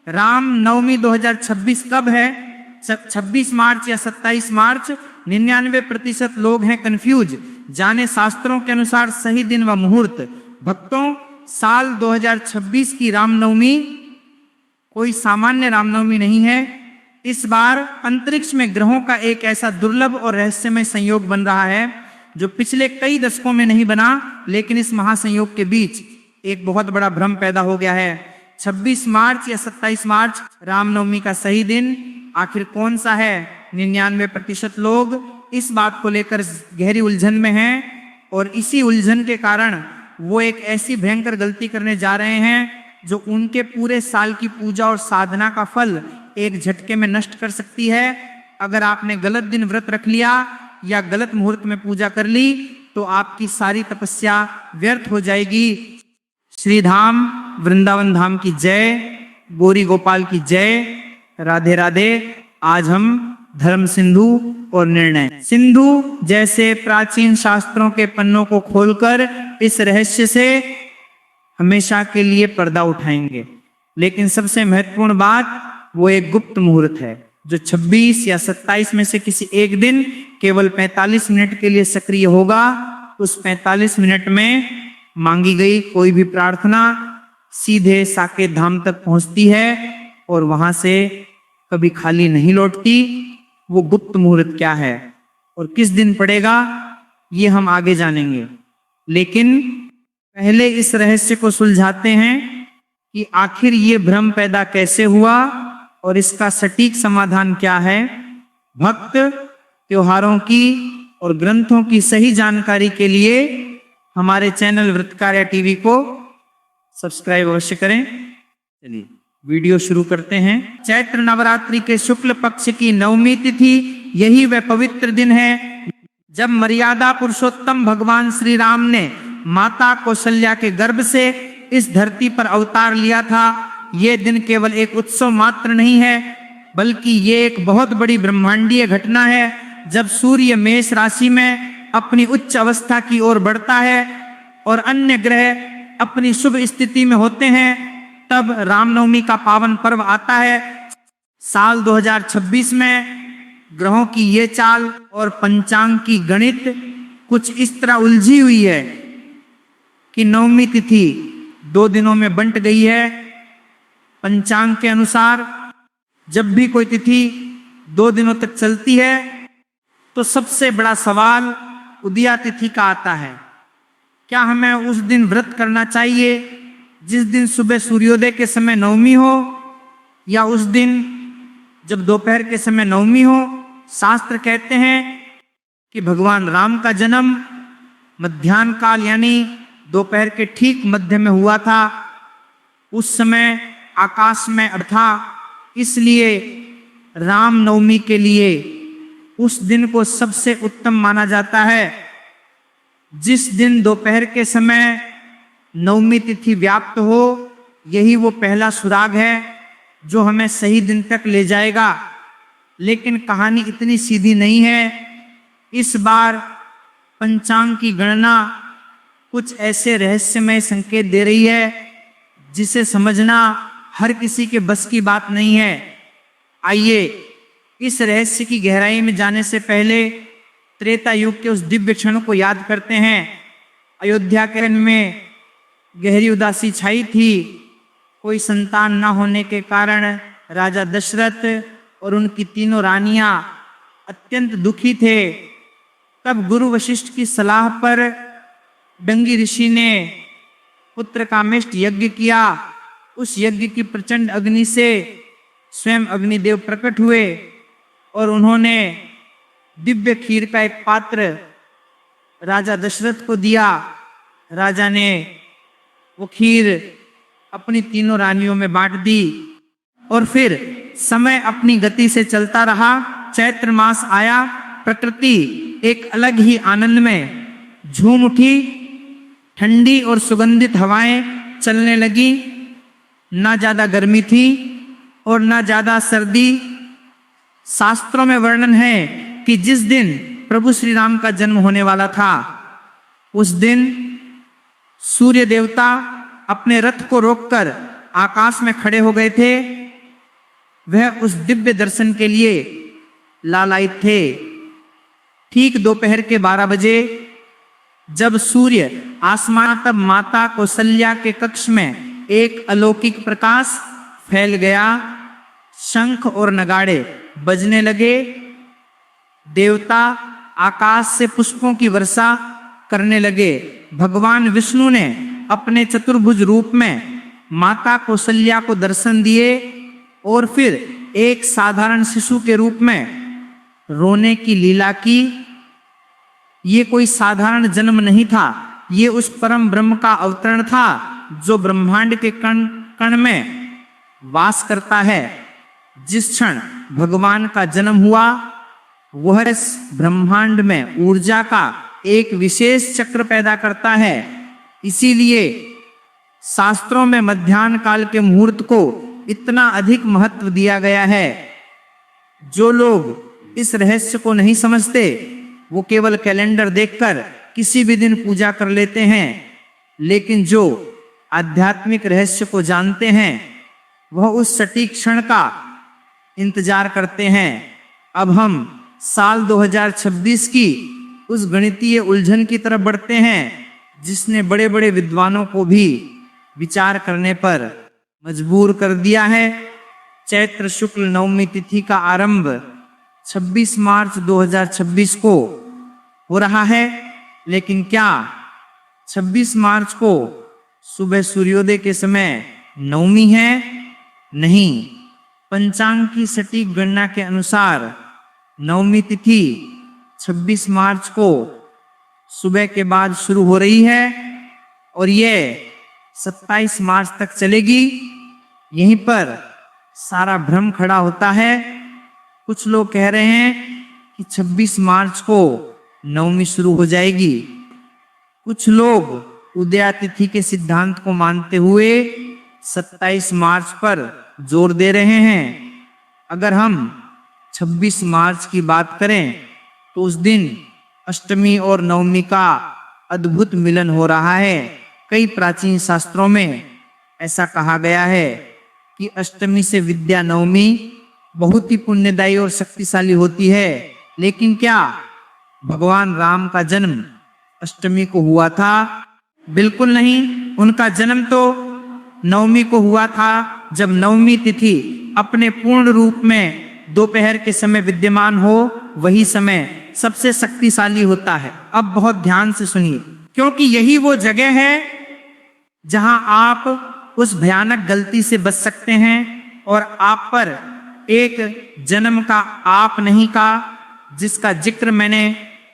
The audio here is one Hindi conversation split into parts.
राम नवमी 2026 कब है? 26 मार्च या 27 मार्च? 99% लोग हैं कंफ्यूज। जाने शास्त्रों के अनुसार सही दिन व मुहूर्त। भक्तों, साल 2026 की रामनवमी कोई सामान्य रामनवमी नहीं है। इस बार अंतरिक्ष में ग्रहों का एक ऐसा दुर्लभ और रहस्यमय संयोग बन रहा है जो पिछले कई दशकों में नहीं बना, लेकिन इस महासंयोग के बीच एक बहुत बड़ा भ्रम पैदा हो गया है। 26 मार्च या 27 मार्च रामनवमी का सही दिन आखिर कौन सा है? 99% लोग इस बात को लेकर गहरी उलझन में हैं और इसी उलझन के कारण वो एक ऐसी भयंकर गलती करने जा रहे हैं जो उनके पूरे साल की पूजा और साधना का फल एक झटके में नष्ट कर सकती है। अगर आपने गलत दिन व्रत रख लिया या गलत मुहूर्त में पूजा कर ली तो आपकी सारी तपस्या व्यर्थ हो जाएगी। श्री धाम वृंदावन धाम की जय, गौरी गोपाल की जय, राधे राधे। आज हम धर्म सिंधु और निर्णय सिंधु जैसे प्राचीन शास्त्रों के पन्नों को खोलकर इस रहस्य से हमेशा के लिए पर्दा उठाएंगे। लेकिन सबसे महत्वपूर्ण बात वो एक गुप्त मुहूर्त है जो 26 या 27 में से किसी एक दिन केवल 45 मिनट के लिए सक्रिय होगा। उस 45 मिनट में मांगी गई कोई भी प्रार्थना सीधे साकेत धाम तक पहुंचती है और वहां से कभी खाली नहीं लौटती। वो गुप्त मुहूर्त क्या है और किस दिन पड़ेगा ये हम आगे जानेंगे, लेकिन पहले इस रहस्य को सुलझाते हैं कि आखिर ये भ्रम पैदा कैसे हुआ और इसका सटीक समाधान क्या है। भक्त त्योहारों की और ग्रंथों की सही जानकारी के लिए हमारे चैनल व्रतकार्य टीवी को सब्सक्राइब अवश्य करें। चलिए वीडियो शुरू करते हैं। चैत्र नवरात्रि के शुक्ल पक्ष की नवमी तिथि, यही वह पवित्र दिन है जब मर्यादा पुरुषोत्तम भगवान श्री राम ने माता कौशल्या के गर्भ से इस धरती पर अवतार लिया था। ये दिन केवल एक उत्सव मात्र नहीं है, बल्कि ये एक बहुत बड़ी ब्रह्मांडीय घटना है। जब सूर्य मेष राशि में अपनी उच्च अवस्था की ओर बढ़ता है और अन्य ग्रह अपनी शुभ स्थिति में होते हैं, तब रामनवमी का पावन पर्व आता है। साल 2026 में ग्रहों की ये चाल और पंचांग की गणित कुछ इस तरह उलझी हुई है कि नवमी तिथि 2 दिनों में बंट गई है। पंचांग के अनुसार जब भी कोई तिथि 2 दिनों तक चलती है तो सबसे बड़ा सवाल उदया तिथि का आता है। क्या हमें उस दिन व्रत करना चाहिए जिस दिन सुबह सूर्योदय के समय नवमी हो, या उस दिन जब दोपहर के समय नवमी हो? शास्त्र कहते हैं कि भगवान राम का जन्म मध्याह्न काल यानी दोपहर के ठीक मध्य में हुआ था। उस समय आकाश में अर्थ था, इसलिए राम नवमी के लिए उस दिन को सबसे उत्तम माना जाता है। जिस दिन दोपहर के समय नवमी तिथि व्याप्त हो, यही वो पहला सुराग है जो हमें सही दिन तक ले जाएगा। लेकिन कहानी इतनी सीधी नहीं है। इस बार पंचांग की गणना कुछ ऐसे रहस्यमय संकेत दे रही है जिसे समझना हर किसी के बस की बात नहीं है। आइए इस रहस्य की गहराई में जाने से पहले त्रेता युग के उस दिव्य क्षण को याद करते हैं। अयोध्या के रण में गहरी उदासी छाई थी। कोई संतान न होने के कारण राजा दशरथ और उनकी 3 रानियां अत्यंत दुखी थे। तब गुरु वशिष्ठ की सलाह पर डंगी ऋषि ने पुत्र कामेष्ट यज्ञ किया। उस यज्ञ की प्रचंड अग्नि से स्वयं अग्निदेव प्रकट हुए और उन्होंने दिव्य खीर का एक पात्र राजा दशरथ को दिया। राजा ने वो खीर अपनी 3 रानियों में बांट दी और फिर समय अपनी गति से चलता रहा। चैत्र मास आया, प्रकृति एक अलग ही आनंद में झूम उठी। ठंडी और सुगंधित हवाएं चलने लगी। ना ज्यादा गर्मी थी और ना ज्यादा सर्दी। शास्त्रों में वर्णन है कि जिस दिन प्रभु श्री राम का जन्म होने वाला था, उस दिन सूर्य देवता अपने रथ को रोककर आकाश में खड़े हो गए थे वह उस दिव्य दर्शन के लिए लालायित थे। ठीक दोपहर के 12 बजे जब सूर्य आसमान, तब माता कौशल्या के कक्ष में एक अलौकिक प्रकाश फैल गया। शंख और नगाड़े बजने लगे। देवता आकाश से पुष्पों की वर्षा करने लगे। भगवान विष्णु ने अपने चतुर्भुज रूप में माता कौशल्या को दर्शन दिए और फिर एक साधारण शिशु के रूप में रोने की लीला की। ये कोई साधारण जन्म नहीं था, ये उस परम ब्रह्म का अवतरण था जो ब्रह्मांड के कण कण में वास करता है। जिस क्षण भगवान का जन्म हुआ, वह इस ब्रह्मांड में ऊर्जा का एक विशेष चक्र पैदा करता है। इसीलिए शास्त्रों में मध्याह्न काल के मुहूर्त को इतना अधिक महत्व दिया गया है। जो लोग इस रहस्य को नहीं समझते, वो केवल कैलेंडर देखकर किसी भी दिन पूजा कर लेते हैं, लेकिन जो आध्यात्मिक रहस्य को जानते हैं, वह उस सटीक क्षण का इंतजार करते हैं। अब हम साल 2026 की उस गणितीय उलझन की तरफ बढ़ते हैं जिसने बड़े बड़े विद्वानों को भी विचार करने पर मजबूर कर दिया है। चैत्र शुक्ल नवमी तिथि का आरंभ 26 मार्च 2026 को हो रहा है, लेकिन क्या 26 मार्च को सुबह सूर्योदय के समय नवमी है? नहीं। पंचांग की सटीक गणना के अनुसार नवमी तिथि 26 मार्च को सुबह के बाद शुरू हो रही है और यह 27 मार्च तक चलेगी। यहीं पर सारा भ्रम खड़ा होता है। कुछ लोग कह रहे हैं कि 26 मार्च को नवमी शुरू हो जाएगी। कुछ लोग उदया तिथि के सिद्धांत को मानते हुए 27 मार्च पर जोर दे रहे हैं। अगर हम 26 मार्च की बात करें तो उस दिन अष्टमी और नवमी का अद्भुत मिलन हो रहा है। कई प्राचीन शास्त्रों में ऐसा कहा गया है कि अष्टमी से विद्या नवमी बहुत ही पुण्यदायी और शक्तिशाली होती है। लेकिन क्या भगवान राम का जन्म अष्टमी को हुआ था? बिल्कुल नहीं। उनका जन्म तो नवमी को हुआ था, जब नवमी तिथि अपने पूर्ण रूप में दोपहर के समय विद्यमान हो। वही समय सबसे शक्तिशाली होता है। अब बहुत ध्यान से सुनिए, क्योंकि यही वो जगह है जहां आप उस भयानक गलती से बच सकते हैं और आप पर एक जन्म का आप नहीं का, जिसका जिक्र मैंने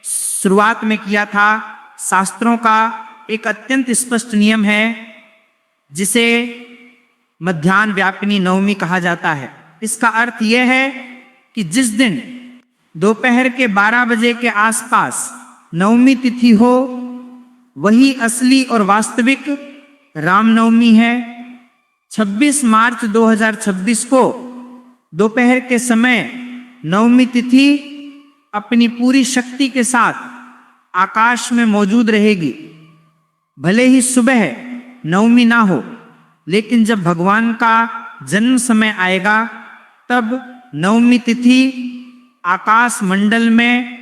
शुरुआत में किया था। शास्त्रों का एक अत्यंत स्पष्ट नियम है जिसे मध्याह्न व्यापिनी नवमी कहा जाता है। इसका अर्थ यह है कि जिस दिन दोपहर के 12 बजे के आसपास नवमी तिथि हो, वही असली और वास्तविक रामनवमी है। 26 मार्च 2026 को दोपहर के समय नवमी तिथि अपनी पूरी शक्ति के साथ आकाश में मौजूद रहेगी। भले ही सुबह नवमी ना हो, लेकिन जब भगवान का जन्म समय आएगा, तब नवमी तिथि आकाश मंडल में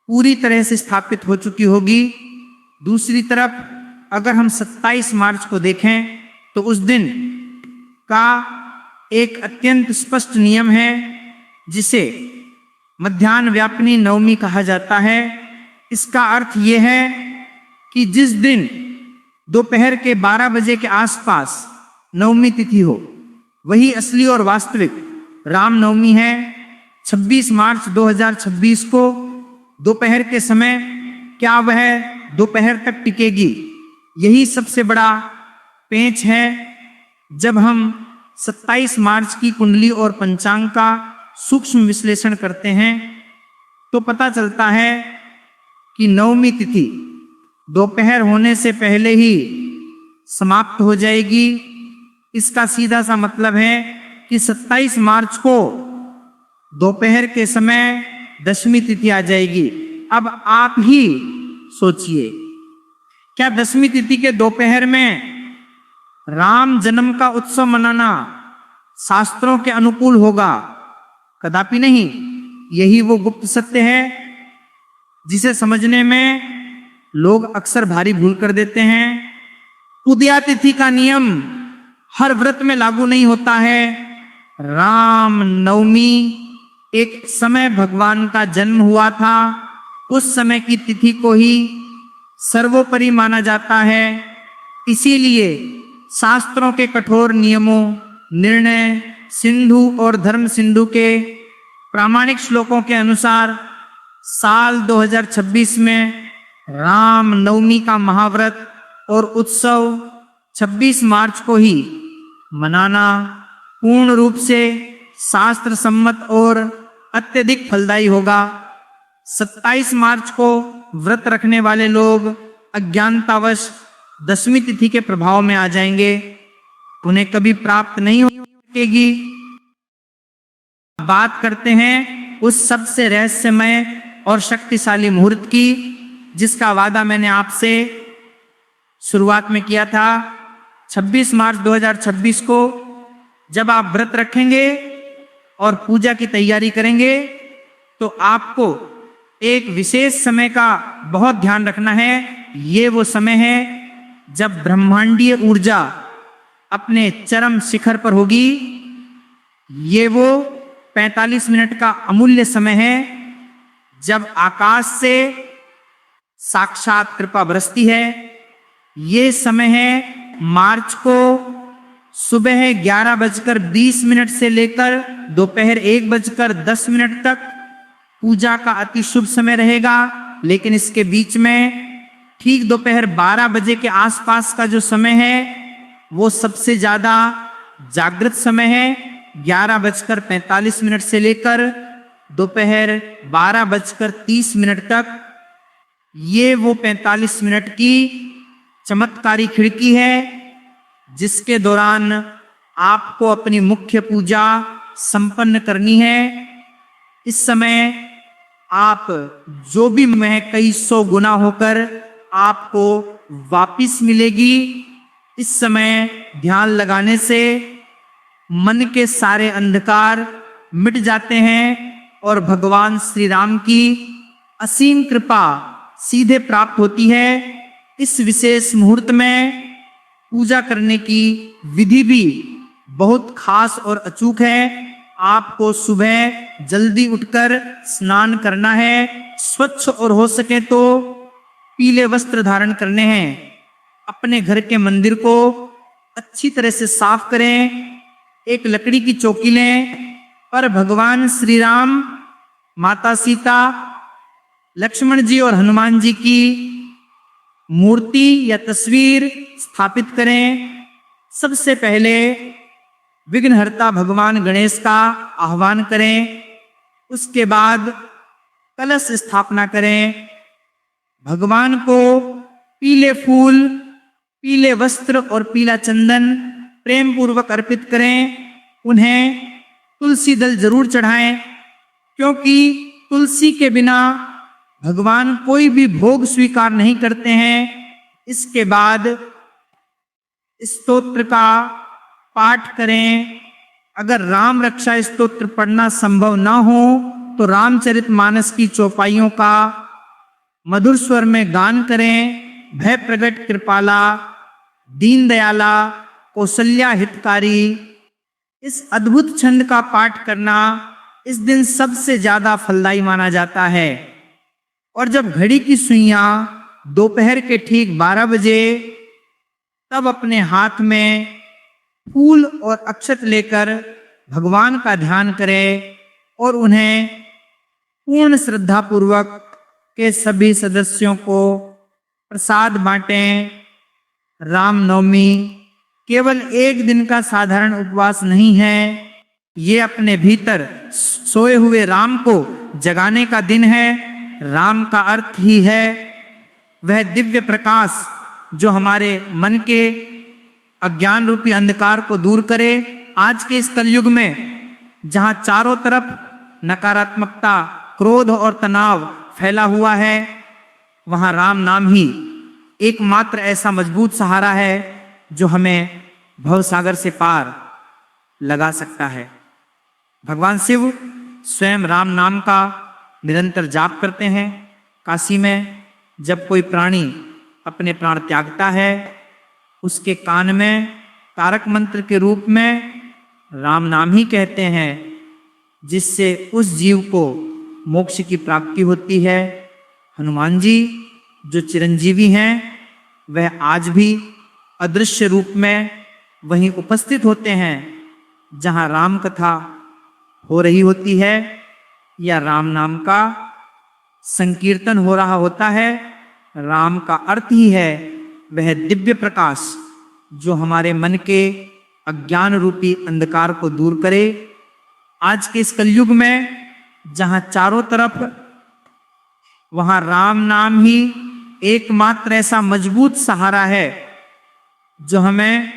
पूरी तरह से स्थापित हो चुकी होगी। दूसरी तरफ अगर हम 27 मार्च को देखें तो उस दिन का एक अत्यंत स्पष्ट नियम है जिसे मध्याह्न व्यापिनी नवमी कहा जाता है। इसका अर्थ यह है कि जिस दिन दोपहर के 12 बजे के आसपास नवमी तिथि हो, वही असली और वास्तविक रामनवमी है। 26 मार्च 2026 को दोपहर के समय क्या वह दोपहर तक टिकेगी? यही सबसे बड़ा पेंच है। जब हम 27 मार्च की कुंडली और पंचांग का सूक्ष्म विश्लेषण करते हैं तो पता चलता है कि नवमी तिथि दोपहर होने से पहले ही समाप्त हो जाएगी। इसका सीधा सा मतलब है कि 27 मार्च को दोपहर के समय दशमी तिथि आ जाएगी। अब आप ही सोचिए, क्या दशमी तिथि के दोपहर में राम जन्म का उत्सव मनाना शास्त्रों के अनुकूल होगा, कदापि नहीं। यही वो गुप्त सत्य है जिसे समझने में लोग अक्सर भारी भूल कर देते हैं। उदया तिथि का नियम हर व्रत में लागू नहीं होता है। राम नवमी एक समय भगवान का जन्म हुआ था, उस समय की तिथि को ही सर्वोपरि माना जाता है। इसीलिए शास्त्रों के कठोर नियमों, निर्णय सिंधु और धर्म सिंधु के प्रामाणिक श्लोकों के अनुसार साल 2026 में राम नवमी का महाव्रत और उत्सव 26 मार्च को ही मनाना पूर्ण रूप से शास्त्र सम्मत और अत्यधिक फलदायी होगा। 27 मार्च को व्रत रखने वाले लोग अज्ञानतावश दशमी तिथि के प्रभाव में आ जाएंगे, उन्हें कभी प्राप्त नहीं हो सकेगी। बात करते हैं उस सबसे रहस्यमय और शक्तिशाली मुहूर्त की, जिसका वादा मैंने आपसे शुरुआत में किया था। 26 मार्च 2026 को जब आप व्रत रखेंगे और पूजा की तैयारी करेंगे तो आपको एक विशेष समय का बहुत ध्यान रखना है। ये वो समय है जब ब्रह्मांडीय ऊर्जा अपने चरम शिखर पर होगी। ये वो 45 मिनट का अमूल्य समय है जब आकाश से साक्षात कृपा बरसती है। ये समय है मार्च को सुबह 11:20 से लेकर दोपहर 1:10 तक पूजा का अति शुभ समय रहेगा। लेकिन इसके बीच में ठीक दोपहर 12 बजे के आसपास का जो समय है वो सबसे ज्यादा जागृत समय है। 11:45 से लेकर दोपहर 12:30 तक ये वो 45 मिनट की चमत्कारी खिड़की है जिसके दौरान आपको अपनी मुख्य पूजा संपन्न करनी है। इस समय आप जो भी मैं कई 100 गुना होकर आपको वापिस मिलेगी। इस समय ध्यान लगाने से मन के सारे अंधकार मिट जाते हैं और भगवान श्री राम की असीम कृपा सीधे प्राप्त होती है। इस विशेष मुहूर्त में पूजा करने की विधि भी बहुत खास और अचूक है। आपको सुबह जल्दी उठकर स्नान करना है, स्वच्छ और हो सके तो पीले वस्त्र धारण करने हैं। अपने घर के मंदिर को अच्छी तरह से साफ करें। एक लकड़ी की चौकी लें पर भगवान श्री राम, माता सीता, लक्ष्मण जी और हनुमान जी की मूर्ति या तस्वीर स्थापित करें। सबसे पहले विघ्नहर्ता भगवान गणेश का आह्वान करें। उसके बाद कलश स्थापना करें। भगवान को पीले फूल, पीले वस्त्र और पीला चंदन प्रेम पूर्वक अर्पित करें। उन्हें तुलसी दल जरूर चढ़ाएं, क्योंकि तुलसी के बिना भगवान कोई भी भोग स्वीकार नहीं करते हैं। इसके बाद स्तोत्र का पाठ करें। अगर राम रक्षा स्तोत्र पढ़ना संभव ना हो तो रामचरितमानस की चौपाइयों का मधुर स्वर में गान करें। भय प्रगट कृपाला, दीन दयाला, कौशल्या हितकारी, इस अद्भुत छंद का पाठ करना इस दिन सबसे ज्यादा फलदायी माना जाता है। और जब घड़ी की सुइयां दोपहर के ठीक 12 बजे, तब अपने हाथ में फूल और अक्षत लेकर भगवान का ध्यान करें और उन्हें पूर्ण श्रद्धा पूर्वक के सभी सदस्यों को प्रसाद बांटें। रामनवमी केवल एक दिन का साधारण उपवास नहीं है, ये अपने भीतर सोए हुए राम को जगाने का दिन है। राम का अर्थ ही है वह दिव्य प्रकाश जो हमारे मन के अज्ञान रूपी अंधकार को दूर करे। आज के इस कलयुग में जहां चारों तरफ नकारात्मकता, क्रोध और तनाव फैला हुआ है, वहां राम नाम ही एकमात्र ऐसा मजबूत सहारा है जो हमें भवसागर से पार लगा सकता है। भगवान शिव स्वयं राम नाम का निरंतर जाप करते हैं। काशी में जब कोई प्राणी अपने प्राण त्यागता है, उसके कान में तारक मंत्र के रूप में राम नाम ही कहते हैं, जिससे उस जीव को मोक्ष की प्राप्ति होती है। हनुमान जी जो चिरंजीवी हैं, वह आज भी अदृश्य रूप में वहीं उपस्थित होते हैं जहां राम कथा हो रही होती है या राम नाम का संकीर्तन हो रहा होता है। राम का अर्थ ही है वह दिव्य प्रकाश जो हमारे मन के अज्ञान रूपी अंधकार को दूर करे। आज के इस कलयुग में जहां चारों तरफ वहां राम नाम ही एकमात्र ऐसा मजबूत सहारा है जो हमें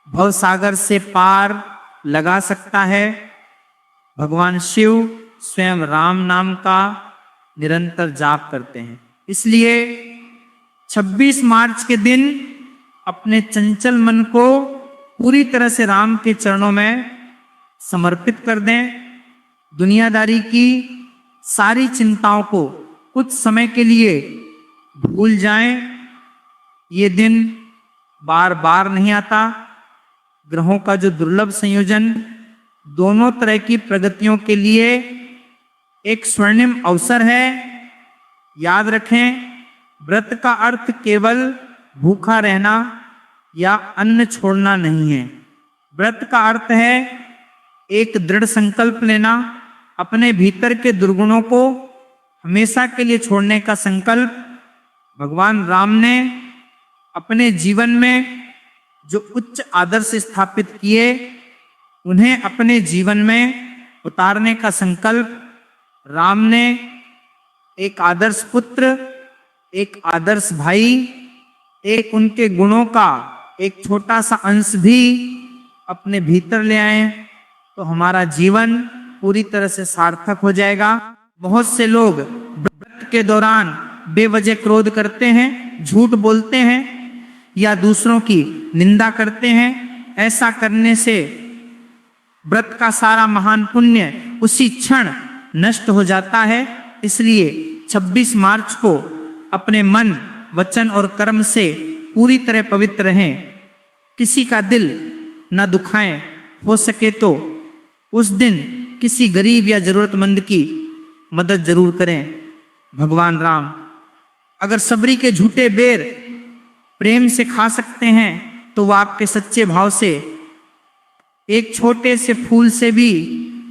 भवसागर से पार लगा सकता है। भगवान शिव स्वयं राम नाम का निरंतर जाप करते हैं। इसलिए 26 मार्च के दिन अपने चंचल मन को पूरी तरह से राम के चरणों में समर्पित कर दें। दुनियादारी की सारी चिंताओं को कुछ समय के लिए भूल जाएं। ये दिन बार बार नहीं आता। ग्रहों का जो दुर्लभ संयोजन दोनों तरह की प्रगतियों के लिए एक स्वर्णिम अवसर है। याद रखें, व्रत का अर्थ केवल भूखा रहना या अन्न छोड़ना नहीं है। व्रत का अर्थ है एक दृढ़ संकल्प लेना, अपने भीतर के दुर्गुणों को हमेशा के लिए छोड़ने का संकल्प। भगवान राम ने अपने जीवन में जो उच्च आदर्श स्थापित किए, उन्हें अपने जीवन में उतारने का संकल्प। राम ने एक आदर्श पुत्र, एक आदर्श भाई, एक उनके गुणों का एक छोटा सा अंश भी अपने भीतर ले आए तो हमारा जीवन पूरी तरह से सार्थक हो जाएगा। बहुत से लोग व्रत के दौरान बेवजह क्रोध करते हैं, झूठ बोलते हैं या दूसरों की निंदा करते हैं। ऐसा करने से व्रत का सारा महान पुण्य उसी क्षण नष्ट हो जाता है। इसलिए 26 मार्च को अपने मन, वचन और कर्म से पूरी तरह पवित्र रहें। किसी का दिल न दुखाएं। हो सके तो उस दिन किसी गरीब या जरूरतमंद की मदद जरूर करें। भगवान राम अगर सबरी के झूठे बेर प्रेम से खा सकते हैं तो वह आपके सच्चे भाव से एक छोटे से फूल से भी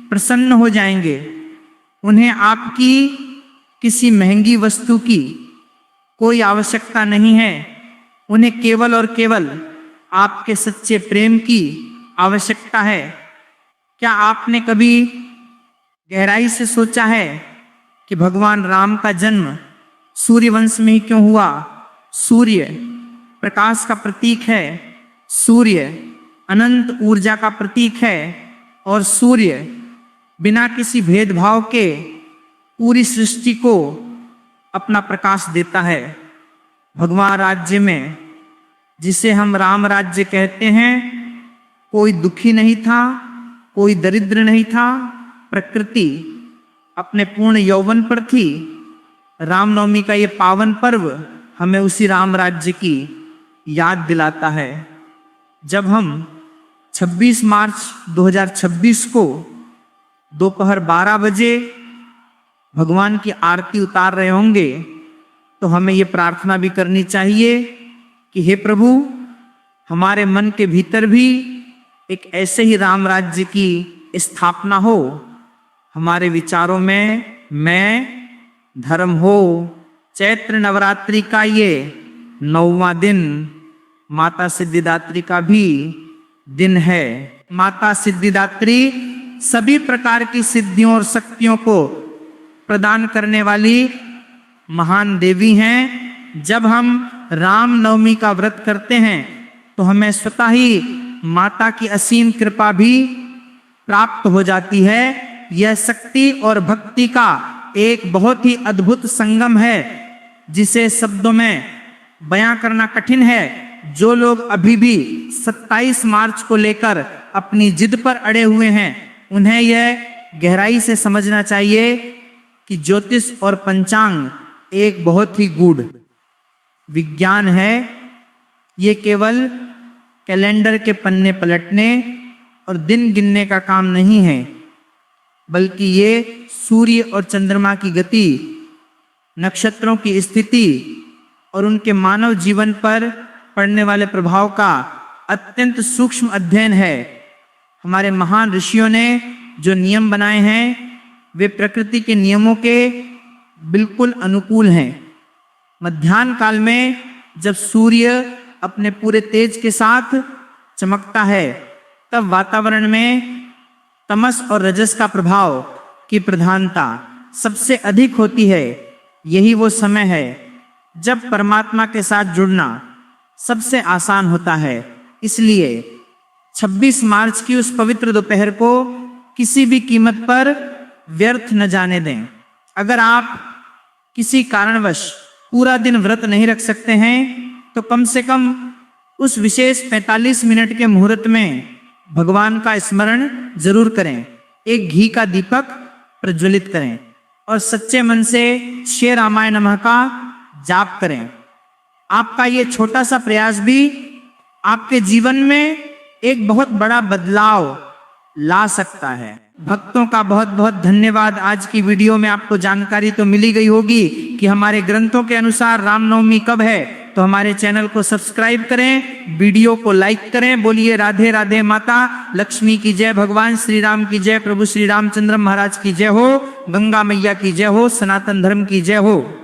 प्रसन्न हो जाएंगे। उन्हें आपकी किसी महंगी वस्तु की कोई आवश्यकता नहीं है। उन्हें केवल और केवल आपके सच्चे प्रेम की आवश्यकता है। क्या आपने कभी गहराई से सोचा है कि भगवान राम का जन्म सूर्य वंश में ही क्यों हुआ? सूर्य प्रकाश का प्रतीक है, सूर्य अनंत ऊर्जा का प्रतीक है और सूर्य बिना किसी भेदभाव के पूरी सृष्टि को अपना प्रकाश देता है। भगवान राज्य में, जिसे हम राम राज्य कहते हैं, कोई दुखी नहीं था, कोई दरिद्र नहीं था। प्रकृति अपने पूर्ण यौवन पर थी। रामनवमी का ये पावन पर्व हमें उसी राम राज्य की याद दिलाता है। जब हम 26 मार्च 2026 को दोपहर 12 बजे भगवान की आरती उतार रहे होंगे तो हमें ये प्रार्थना भी करनी चाहिए कि हे प्रभु, हमारे मन के भीतर भी एक ऐसे ही राम राज्य की स्थापना हो। हमारे विचारों में मैं धर्म हो। चैत्र नवरात्रि का ये 9वां दिन माता सिद्धिदात्री का भी दिन है। माता सिद्धिदात्री सभी प्रकार की सिद्धियों और शक्तियों को प्रदान करने वाली महान देवी हैं। जब हम राम नवमी का व्रत करते हैं तो हमें स्वतः ही माता की असीम कृपा भी प्राप्त हो जाती है। यह शक्ति और भक्ति का एक बहुत ही अद्भुत संगम है जिसे शब्दों में बयां करना कठिन है। जो लोग अभी भी 27 मार्च को लेकर अपनी जिद पर अड़े हुए हैं, उन्हें यह गहराई से समझना चाहिए कि ज्योतिष और पंचांग एक बहुत ही गूढ़ विज्ञान है। ये केवल कैलेंडर के पन्ने पलटने और दिन गिनने का काम नहीं है, बल्कि ये सूर्य और चंद्रमा की गति, नक्षत्रों की स्थिति और उनके मानव जीवन पर पड़ने वाले प्रभाव का अत्यंत सूक्ष्म अध्ययन है। हमारे महान ऋषियों ने जो नियम बनाए हैं वे प्रकृति के नियमों के बिल्कुल अनुकूल हैं। मध्याह्न काल में जब सूर्य अपने पूरे तेज के साथ चमकता है, तब वातावरण में तमस और रजस का प्रभाव की प्रधानता सबसे अधिक होती है। यही वो समय है जब परमात्मा के साथ जुड़ना सबसे आसान होता है। इसलिए 26 मार्च की उस पवित्र दोपहर को किसी भी कीमत पर व्यर्थ न जाने दें। अगर आप किसी कारणवश पूरा दिन व्रत नहीं रख सकते हैं तो कम से कम उस विशेष 45 मिनट के मुहूर्त में भगवान का स्मरण जरूर करें। एक घी का दीपक प्रज्वलित करें और सच्चे मन से श्री रामाय नमः का जाप करें। आपका ये छोटा सा प्रयास भी आपके जीवन में एक बहुत बड़ा बदलाव ला सकता है। भक्तों का बहुत बहुत धन्यवाद। आज की वीडियो में आपको जानकारी तो मिली गई होगी कि हमारे ग्रंथों के अनुसार रामनवमी कब है, तो हमारे चैनल को सब्सक्राइब करें, वीडियो को लाइक करें। बोलिए राधे राधे, माता लक्ष्मी की जय, भगवान श्री राम की जय, प्रभु श्री रामचंद्र महाराज की जय हो, गंगा मैया की जय हो, सनातन धर्म की जय हो।